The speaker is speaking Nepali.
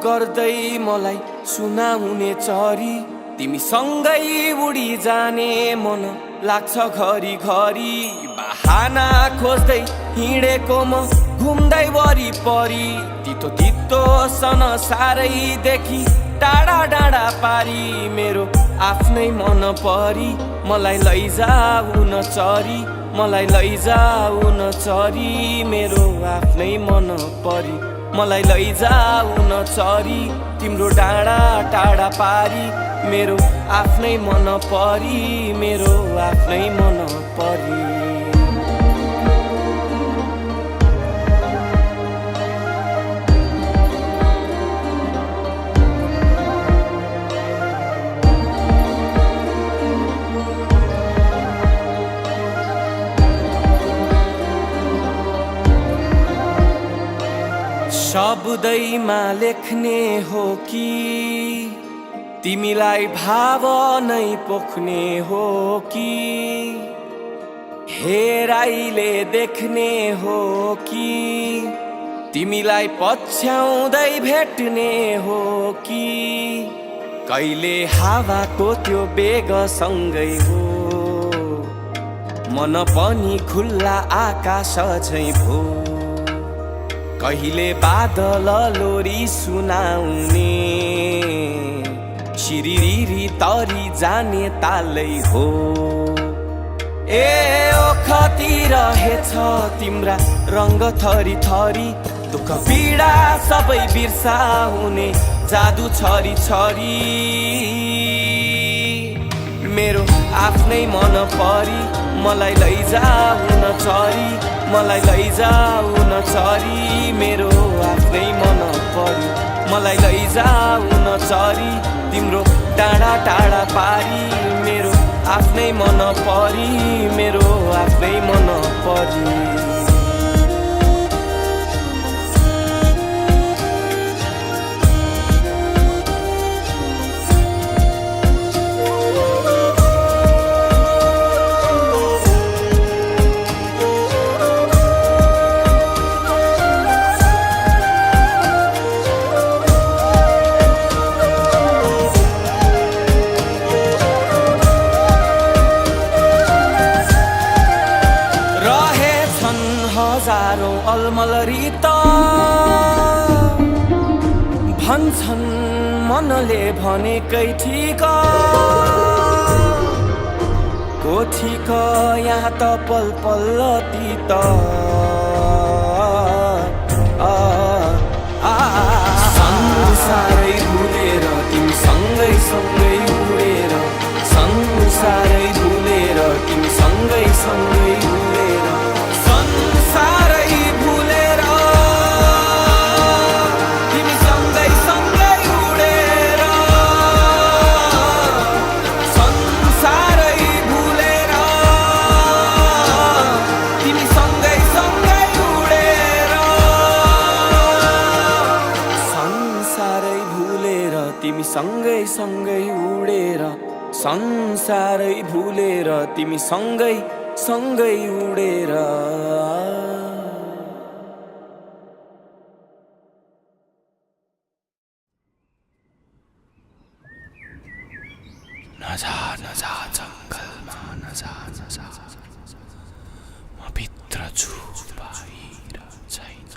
गर्दै मलाई सुनाउने चरी तिमी सँगै उडी जाने मन लाग्छ घरी घरी बहाना खोज्दै हिँडेको म घुम्दै वरिपरि तितो तितो सन सारै देखि टाढा डाँडा पारी मेरो आफ्नै मन परी मलाई लैजाऊ न चरी मलाई लैजाऊ न चरी मेरो आफ्नै मन परी मलाई लैजाऊ न चरी तिम्रो डाँडा टाढा पारी मेरो आफ्नै मन परी मेरो आफ्नै मन परी शब्दैमा लेख्ने हो कि तिमीलाई भाव नै पोख्ने हो कि हेराइले देख्ने हो कि तिमीलाई पछ्याउँदै भेट्ने हो कि कहिले हावाको त्यो बेगसँगै हो मन पनि खुल्ला आकाश झैं भो कहिले बादल लोरी सुनाउने शिरिरी तरी जाने तालै हो ए ओखती रहेछ तिम्रा रङ्ग थरी थरी दुःख पीडा सबै बिर्साउने जादु छरी छरी मेरो आफ्नै मन परी मलाई लैजाऊ न चरी मलाई लैजाऊ न चरी मेरो आफ्नै मन परी मलाई लैजाऊ न चरी तिम्रो टाढा टाढा पारी मेरो आफ्नै मन परी मेरो आफ्नै मन परी हजारौं अलमलरी त भन्छन् मनले भनेकै ठिक को ठिक यहाँ त पल पल तीत संसारै भुलेर तिमी सँगै सँगै उडेर संसारै भुलेर तिमी सँगै सँगै उडेर संसारै भुलेर तिमी सँगै सँगै उडेर संसारै भुलेर तिमी सँगै सँगै उडेर संसारै भुलेर तिमी सँगै सँगै उडेर संसारै भुलेर तिमी सँगै सँगै उडेर नजा नजा जङ्गलमा नजा नजा म भित्र छु बाहिर छैन